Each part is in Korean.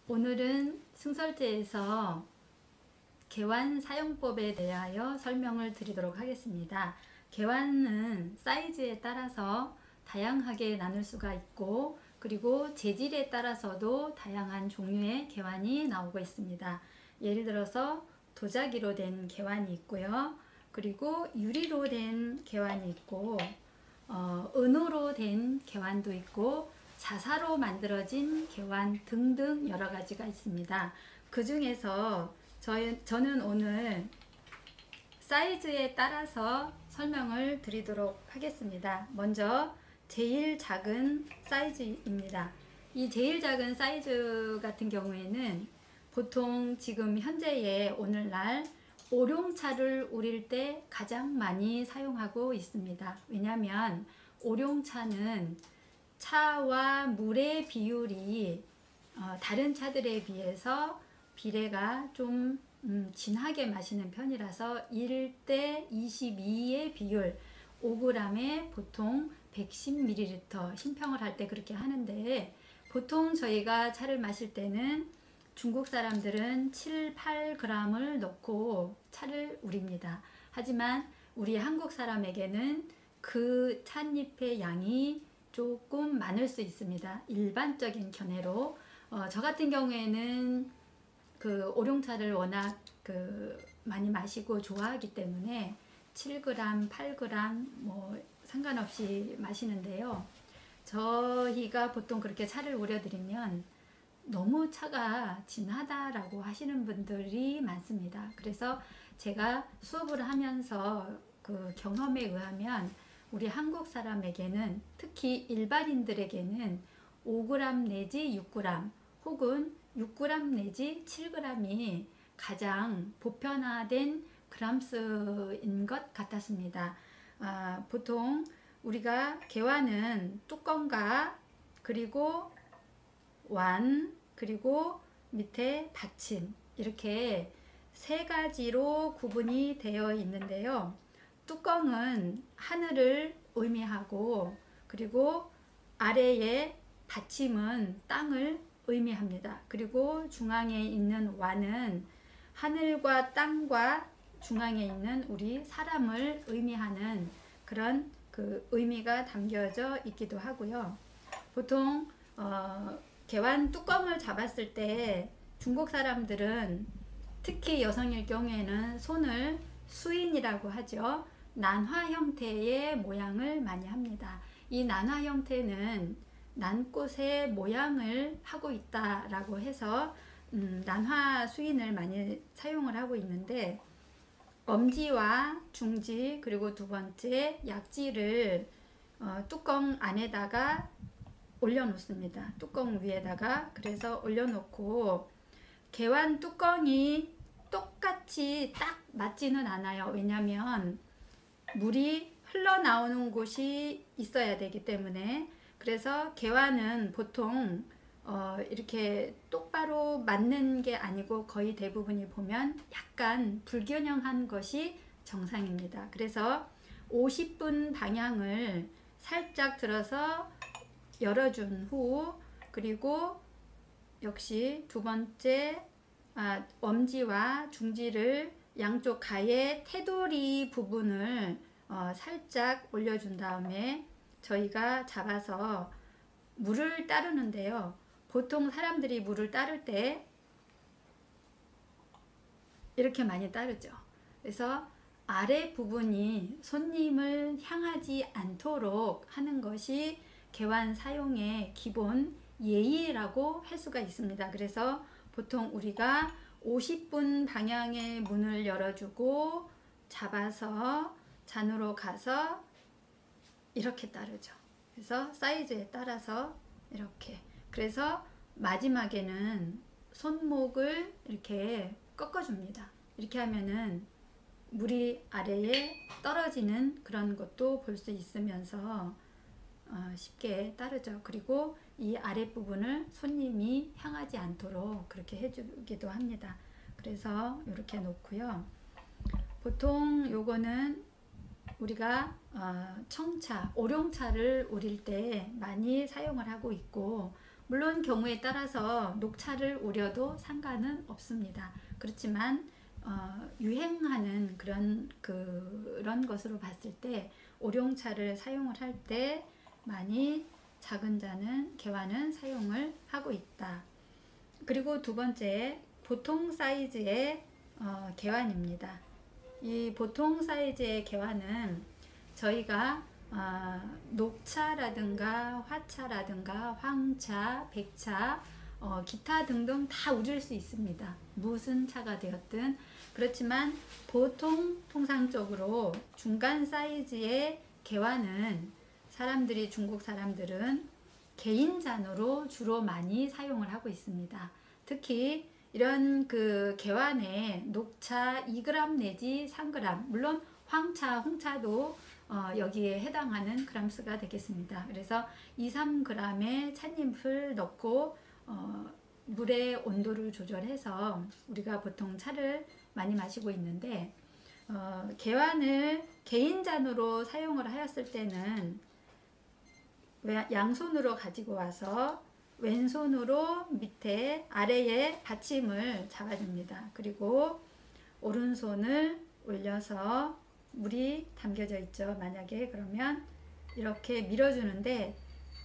오늘은 승설제에서 개완 사용법에 대하여 설명을 드리도록 하겠습니다. 개완은 사이즈에 따라서 다양하게 나눌 수가 있고, 그리고 재질에 따라서도 다양한 종류의 개완이 나오고 있습니다. 예를 들어서 도자기로 된 개완이 있고요. 그리고 유리로 된 개완이 있고, 은으로 된 개완도 있고, 자사로 만들어진 개완 등등 여러 가지가 있습니다. 그 중에서 저는 오늘 사이즈에 따라서 설명을 드리도록 하겠습니다. 먼저 제일 작은 사이즈입니다. 이 제일 작은 사이즈 같은 경우에는 보통 지금 현재의 오늘날 오룡차를 우릴 때 가장 많이 사용하고 있습니다. 왜냐하면 오룡차는 차와 물의 비율이 다른 차들에 비해서 비례가 좀 진하게 마시는 편이라서 1대 22의 비율, 5g에 보통 110ml 신평을 할 때 그렇게 하는데, 보통 저희가 차를 마실 때는 중국 사람들은 7, 8g을 넣고 차를 우립니다. 하지만 우리 한국 사람에게는 그 찻잎의 양이 조금 많을 수 있습니다. 일반적인 견해로 저 같은 경우에는 그 오룡차를 워낙 많이 마시고 좋아하기 때문에 7g, 8g 뭐 상관없이 마시는데요. 저희가 보통 그렇게 차를 우려드리면 너무 차가 진하다라고 하시는 분들이 많습니다. 그래서 제가 수업을 하면서 그 경험에 의하면 우리 한국 사람에게는, 특히 일반인들에게는 5g 내지 6g 혹은 6g 내지 7g이 가장 보편화된 그람수인 것 같았습니다. 보통 우리가 개완은 뚜껑과 그리고 완 그리고 밑에 받침, 이렇게 세 가지로 구분이 되어 있는데요. 뚜껑은 하늘을 의미하고, 그리고 아래에 받침은 땅을 의미합니다. 그리고 중앙에 있는 완은 하늘과 땅과 중앙에 있는 우리 사람을 의미하는 그런 그 의미가 담겨져 있기도 하고요. 보통 개완 뚜껑을 잡았을 때 중국 사람들은, 특히 여성일 경우에는 손을 수인이라고 하죠. 난화 형태의 모양을 많이 합니다. 이 난화 형태는 난꽃의 모양을 하고 있다라고 해서 난화 수인을 많이 사용을 하고 있는데, 엄지와 중지 그리고 두 번째 약지를 뚜껑 안에다가 올려놓습니다. 뚜껑 위에다가. 그래서 올려놓고 개완 뚜껑이 똑같이 딱 맞지는 않아요. 왜냐하면 물이 흘러나오는 곳이 있어야 되기 때문에. 그래서 개완은 보통 이렇게 똑바로 맞는 게 아니고 거의 대부분이 보면 약간 불균형한 것이 정상입니다. 그래서 50분 방향을 살짝 들어서 열어준 후, 그리고 역시 두 번째 엄지와 중지를 양쪽 가의 테두리 부분을 살짝 올려준 다음에 저희가 잡아서 물을 따르는데요. 보통 사람들이 물을 따를 때 이렇게 많이 따르죠. 그래서 아래 부분이 손님을 향하지 않도록 하는 것이 개완 사용의 기본 예의라고 할 수가 있습니다. 그래서 보통 우리가 50분 방향의 문을 열어주고 잡아서 잔으로 가서 이렇게 따르죠. 그래서 사이즈에 따라서 이렇게. 그래서 마지막에는 손목을 이렇게 꺾어줍니다. 이렇게 하면은 물이 아래에 떨어지는 그런 것도 볼 수 있으면서 쉽게 따르죠. 그리고 이 아랫부분을 손님이 향하지 않도록 그렇게 해주기도 합니다. 그래서 이렇게 놓고요. 보통 요거는 우리가 청차, 오룡차를 우릴 때 많이 사용을 하고 있고, 물론 경우에 따라서 녹차를 우려도 상관은 없습니다. 그렇지만 유행하는 그런 것으로 봤을 때 오룡차를 사용을 할 때 많이 작은 잔은 개화는 사용을 하고 있다. 그리고 두 번째, 보통 사이즈의 개환입니다. 이 보통 사이즈의 개환은 저희가 녹차라든가 화차라든가 황차, 백차, 기타 등등 다 우릴 수 있습니다. 무슨 차가 되었든. 그렇지만 보통 통상적으로 중간 사이즈의 개환은 중국 사람들은 개인 잔으로 주로 많이 사용을 하고 있습니다. 특히 이런 개환에 녹차 2g 내지 3g, 물론 황차, 홍차도 여기에 해당하는 그람수가 되겠습니다. 그래서 2-3g의 찻잎을 넣고 물의 온도를 조절해서 우리가 보통 차를 많이 마시고 있는데, 개환을 개인 잔으로 사용을 하였을 때는 양손으로 가지고 와서 왼손으로 아래에 받침을 잡아줍니다. 그리고 오른손을 올려서 물이 담겨져 있죠. 만약에 그러면 이렇게 밀어주는데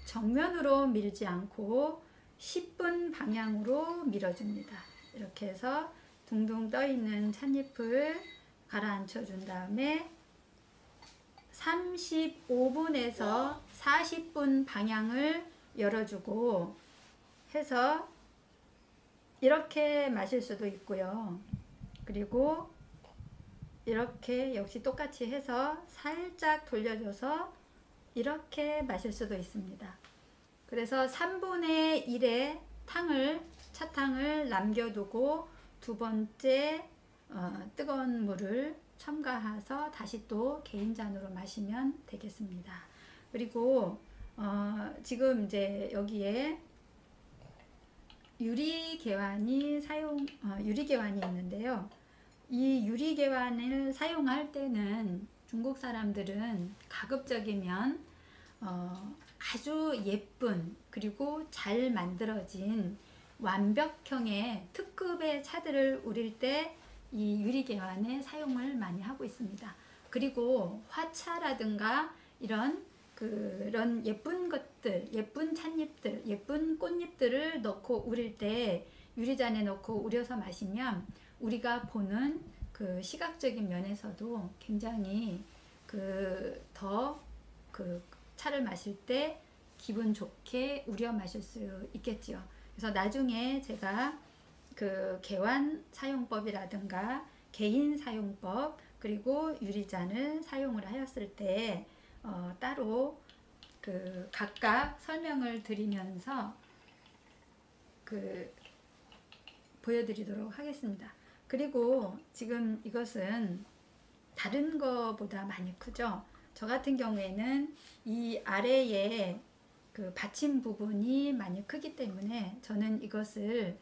정면으로 밀지 않고 10분 방향으로 밀어줍니다. 이렇게 해서 둥둥 떠있는 찻잎을 가라앉혀 준 다음에 35분에서 40분 방향을 열어주고 해서 이렇게 마실 수도 있고요. 그리고 이렇게 역시 똑같이 해서 살짝 돌려줘서 이렇게 마실 수도 있습니다. 그래서 3분의 1의 차탕을 남겨두고 두 번째 뜨거운 물을 첨가해서 다시 또 개인 잔으로 마시면 되겠습니다. 그리고 지금 이제 여기에 유리개환이 있는데요. 이 유리개환을 사용할 때는 중국 사람들은 가급적이면 아주 예쁜 그리고 잘 만들어진 완벽형의 특급의 차들을 우릴 때 이 유리개환에 사용을 많이 하고 있습니다. 그리고 화차라든가 그런 예쁜 것들, 예쁜 찻잎들, 예쁜 꽃잎들을 넣고 우릴 때 유리잔에 넣고 우려서 마시면 우리가 보는 시각적인 면에서도 굉장히 차를 마실 때 기분 좋게 우려 마실 수 있겠지요. 그래서 나중에 제가 개환 사용법이라든가 개인 사용법, 그리고 유리잔을 사용을 하였을 때 따로 각각 설명을 드리면서 보여드리도록 하겠습니다. 그리고 지금 이것은 다른 거보다 많이 크죠. 저 같은 경우에는 이 아래에 받침 부분이 많이 크기 때문에 저는 이것을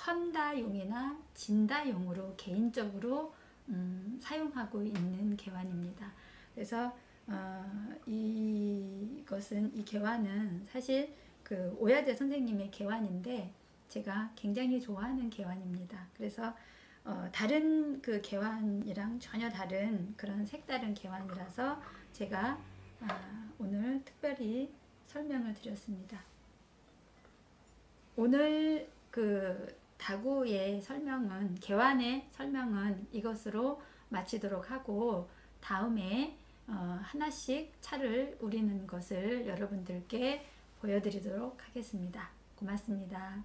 헌다용이나 진다용으로 개인적으로 사용하고 있는 개환입니다. 그래서 이 개환은 사실 오야제 선생님의 개환인데 제가 굉장히 좋아하는 개환입니다. 그래서 다른 개환이랑 전혀 다른 그런 색다른 개환이라서 제가 오늘 특별히 설명을 드렸습니다. 오늘 다구의 개환의 설명은 이것으로 마치도록 하고, 다음에 하나씩 차를 우리는 것을 여러분들께 보여드리도록 하겠습니다. 고맙습니다.